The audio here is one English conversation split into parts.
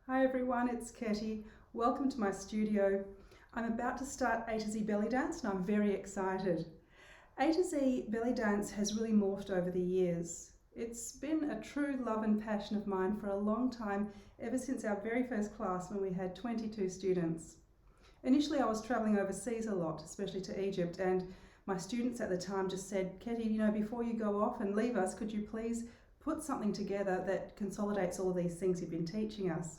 Hi everyone, it's Ketty. Welcome to my studio. I'm about to start A to Z belly dance and I'm very excited. A to Z belly dance has really morphed over the years. It's been a true love and passion of mine for a long time, ever since our very first class when we had 22 students. Initially I was travelling overseas a lot, especially to Egypt, and my students at the time just said, Ketty, before you go off and leave us, could you please put something together that consolidates all these things you've been teaching us?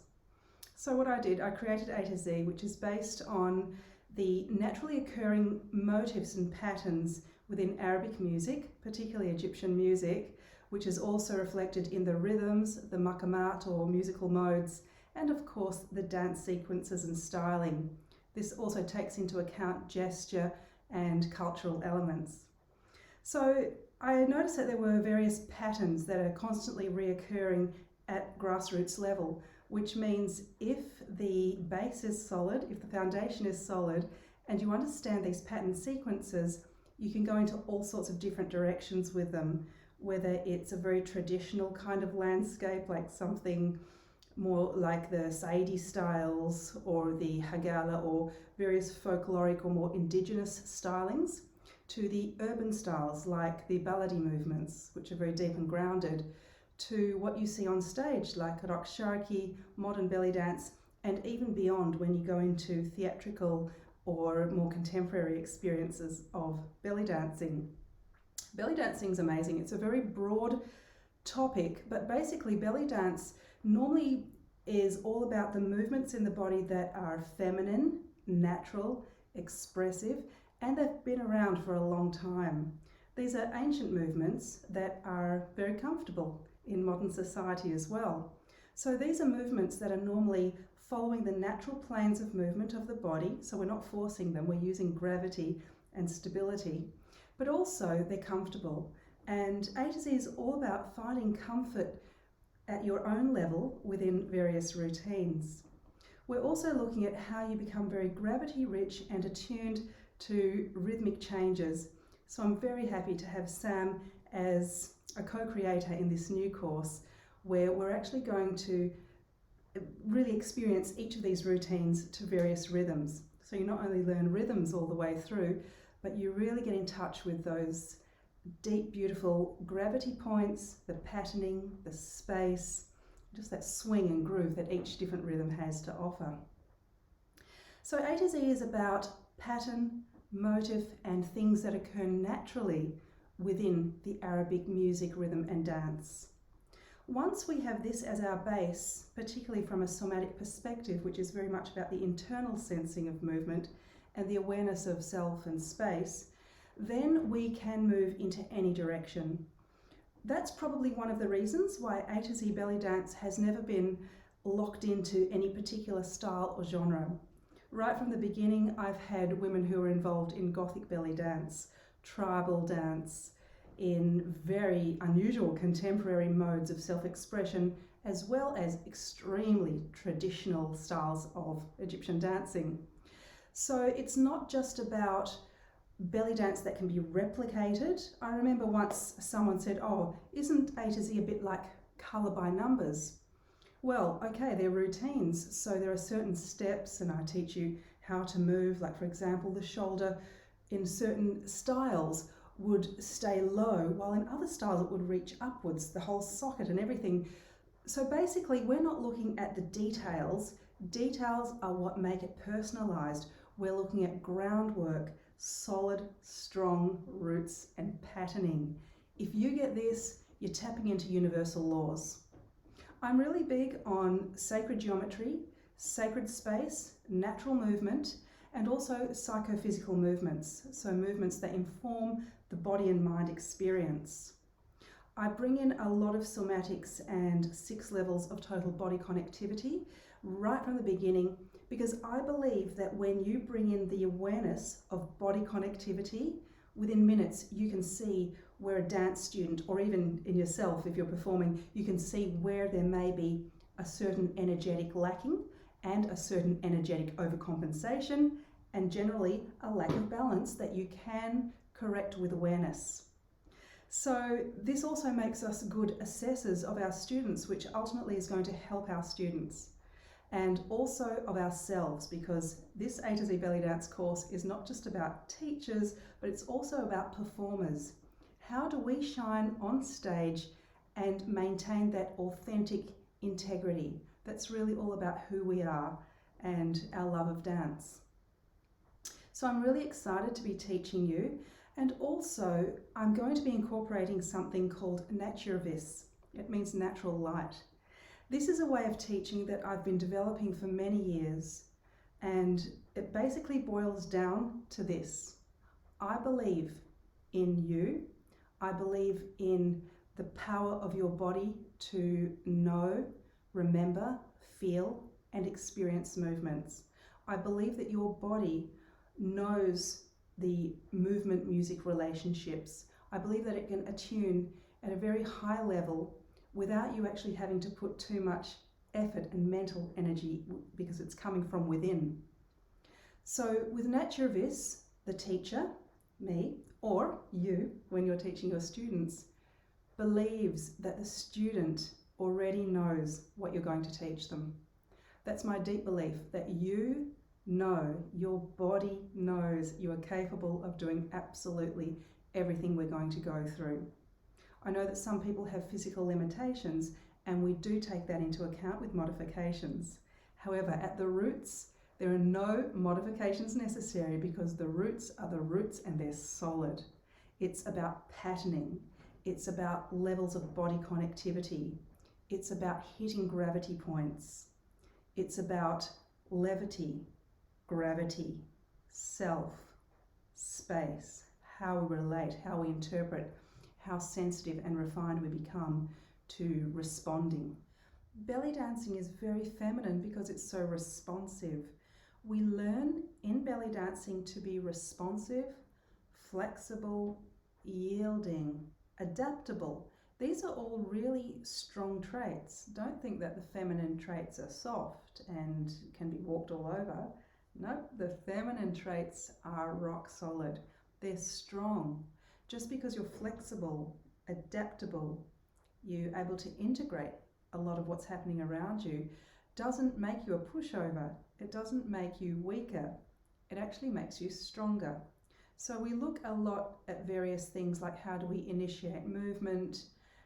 So what I did, I created A to Z, which is based on the naturally occurring motifs and patterns within Arabic music, particularly Egyptian music, which is also reflected in the rhythms, the maqamat or musical modes, and of course the dance sequences and styling. This also takes into account gesture and cultural elements. So I noticed that there were various patterns that are constantly reoccurring at grassroots level, which means if the base is solid, if the foundation is solid, and you understand these pattern sequences, you can go into all sorts of different directions with them, whether it's a very traditional kind of landscape, like something more like the Saidi styles or the Hagala or various folkloric or more indigenous stylings, to the urban styles like the Baladi movements, which are very deep and grounded, to what you see on stage like Raqs Sharqi, modern belly dance, and even beyond when you go into theatrical or more contemporary experiences of belly dancing. Belly dancing is amazing. It's a very broad topic, but basically belly dance normally is all about the movements in the body that are feminine, natural, expressive, and they've been around for a long time. These are ancient movements that are very comfortable in modern society as well. So these are movements that are normally following the natural planes of movement of the body, so we're not forcing them, we're using gravity and stability, but also they're comfortable. And A to Z is all about finding comfort at your own level within various routines. We're also looking at how you become very gravity rich and attuned to rhythmic changes. So I'm very happy to have Sam as a co-creator in this new course, where we're actually going to really experience each of these routines to various rhythms. So you not only learn rhythms all the way through, but you really get in touch with those deep, beautiful gravity points, the patterning, the space, just that swing and groove that each different rhythm has to offer. So A to Z is about pattern, motif, and things that occur naturally within the Arabic music, rhythm and dance. Once we have this as our base, particularly from a somatic perspective, which is very much about the internal sensing of movement and the awareness of self and space, then we can move into any direction. That's probably one of the reasons why A to Z belly dance has never been locked into any particular style or genre. Right from the beginning, I've had women who are involved in Gothic belly dance, tribal dance, in very unusual contemporary modes of self-expression, as well as extremely traditional styles of Egyptian dancing. So it's not just about belly dance that can be replicated. I remember once someone said, oh, isn't A to Z a bit like colour by numbers? Well, okay, they're routines, so there are certain steps and I teach you how to move, like for example, the shoulder in certain styles would stay low, while in other styles it would reach upwards, the whole socket and everything. So basically, we're not looking at the details. Details are what make it personalised. We're looking at groundwork, solid, strong roots and patterning. If you get this, you're tapping into universal laws. I'm really big on sacred geometry, sacred space, natural movement, and also psychophysical movements, so movements that inform the body and mind experience. I bring in a lot of somatics and 6 levels of total body connectivity right from the beginning, because I believe that when you bring in the awareness of body connectivity, within minutes you can see where a dance student, or even in yourself if you're performing, you can see where there may be a certain energetic lacking and a certain energetic overcompensation, and generally a lack of balance that you can correct with awareness. So this also makes us good assessors of our students, which ultimately is going to help our students. and also of ourselves, because this A to Z Belly Dance course is not just about teachers, but it's also about performers. How do we shine on stage and maintain that authentic integrity? That's really all about who we are and our love of dance. So I'm really excited to be teaching you, and also I'm going to be incorporating something called Naturvis. It means natural light. This is a way of teaching that I've been developing for many years, and it basically boils down to this. I believe in you. I believe in the power of your body to know, remember, feel, and experience movements. I believe that your body knows the movement-music relationships. I believe that it can attune at a very high level without you actually having to put too much effort and mental energy, because it's coming from within. So with Naturvis, the teacher, me, or you, when you're teaching your students, believes that the student already knows what you're going to teach them. That's my deep belief, that you know, your body knows you are capable of doing absolutely everything we're going to go through. I know that some people have physical limitations, and we do take that into account with modifications. However, at the roots, there are no modifications necessary, because the roots are the roots and they're solid. It's about patterning. It's about levels of body connectivity. It's about hitting gravity points. It's about levity, gravity, self, space, how we relate, how we interpret, how sensitive and refined we become to responding. Belly dancing is very feminine because it's so responsive. We learn in belly dancing to be responsive, flexible, yielding, adaptable. These are all really strong traits. Don't think that the feminine traits are soft and can be walked all over. No, the feminine traits are rock solid. They're strong. Just because you're flexible, adaptable, you're able to integrate a lot of what's happening around you, doesn't make you a pushover. It doesn't make you weaker. It actually makes you stronger. So we look a lot at various things like, how do we initiate movement?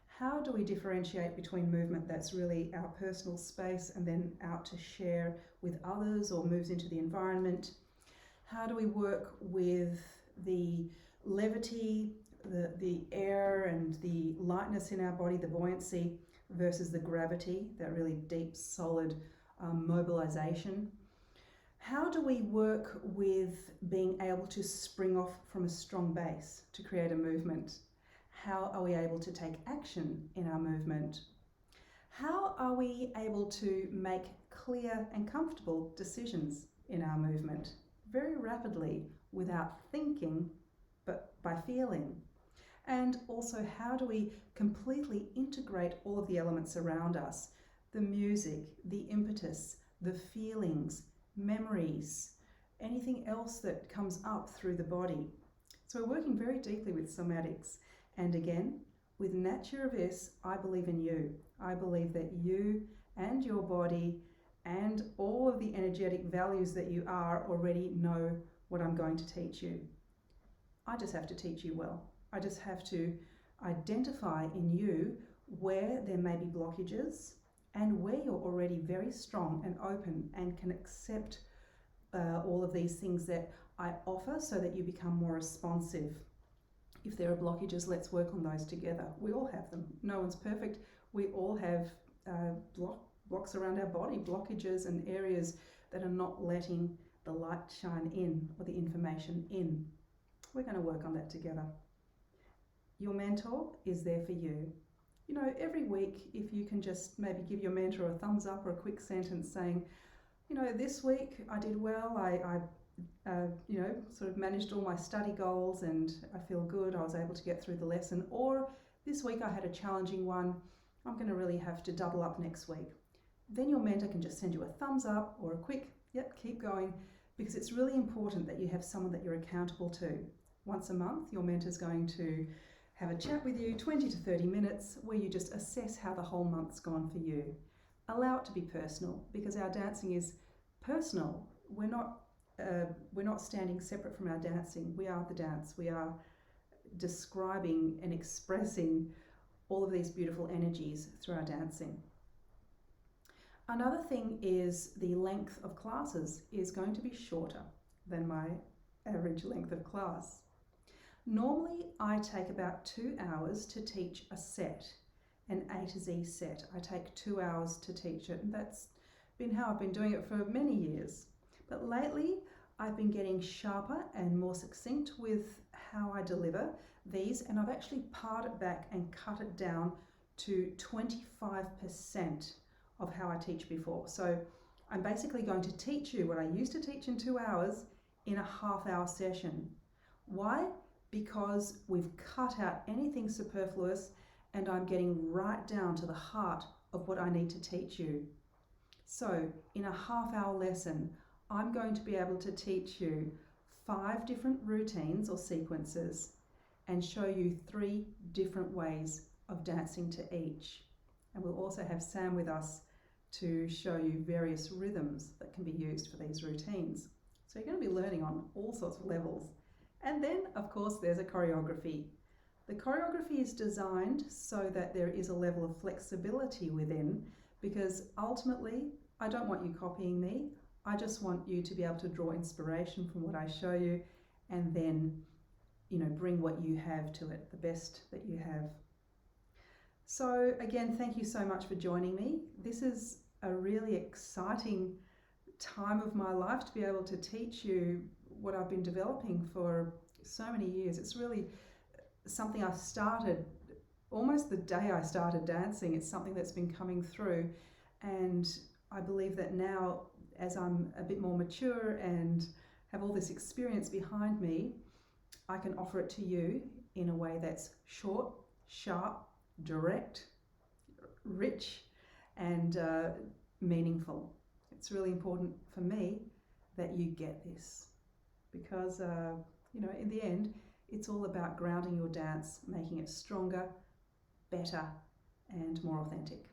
How do we differentiate between movement that's really our personal space and then out to share with others or moves into the environment? How do we work with the levity, the air and the lightness in our body, the buoyancy, versus the gravity, that really deep, solid mobilization? How do we work with being able to spring off from a strong base to create a movement? How are we able to take action in our movement? How are we able to make clear and comfortable decisions in our movement very rapidly without thinking, but by feeling? And also, how do we completely integrate all of the elements around us? The music, the impetus, the feelings, memories, anything else that comes up through the body. So we're working very deeply with somatics. And again, with Naturvis, I believe in you. I believe that you and your body and all of the energetic values that you are already know what I'm going to teach you. I just have to teach you well. I just have to identify in you where there may be blockages and where you're already very strong and open and can accept all of these things that I offer, so that you become more responsive. If there are blockages, let's work on those together. We all have them. No one's perfect. We all have blocks around our body, blockages and areas that are not letting the light shine in or the information in. We're going to work on that together. Your mentor is there for you. You know, every week, if you can just maybe give your mentor a thumbs up or a quick sentence saying, you know, this week I did well, I sort of managed all my study goals and I feel good, I was able to get through the lesson. Or this week I had a challenging one, I'm going to really have to double up next week. Then your mentor can just send you a thumbs up or a quick, yep, keep going, because it's really important that you have someone that you're accountable to. Once a month, your mentor's going to have a chat with you, 20 to 30 minutes, where you just assess how the whole month's gone for you. allow it to be personal, because our dancing is personal. We're not standing separate from our dancing. We are the dance. We are describing and expressing all of these beautiful energies through our dancing. Another thing is the length of classes is going to be shorter than my average length of class. Normally, I take about 2 hours to teach a set, an A to Z set. I take 2 hours to teach it, and that's been how I've been doing it for many years. But lately, I've been getting sharper and more succinct with how I deliver these, and I've actually pared it back and cut it down to 25% of how I teach before. So I'm basically going to teach you what I used to teach in 2 hours in a half-hour session. Why? Because we've cut out anything superfluous, and I'm getting right down to the heart of what I need to teach you. So in a half-hour lesson, I'm going to be able to teach you 5 different routines or sequences and show you 3 different ways of dancing to each. And we'll also have Sam with us to show you various rhythms that can be used for these routines. So you're going to be learning on all sorts of levels. And then, of course, there's a choreography. The choreography is designed so that there is a level of flexibility within, because ultimately, I don't want you copying me. I just want you to be able to draw inspiration from what I show you, and then, bring what you have to it, the best that you have. So again, thank you so much for joining me. This is a really exciting time of my life to be able to teach you what I've been developing for so many years. It's really something I started almost the day I started dancing. It's something that's been coming through, and I believe that now, as I'm a bit more mature and have all this experience behind me, I can offer it to you in a way that's short, sharp, direct, rich, and meaningful. It's really important for me that you get this, because in the end, it's all about grounding your dance, making it stronger, better, and more authentic.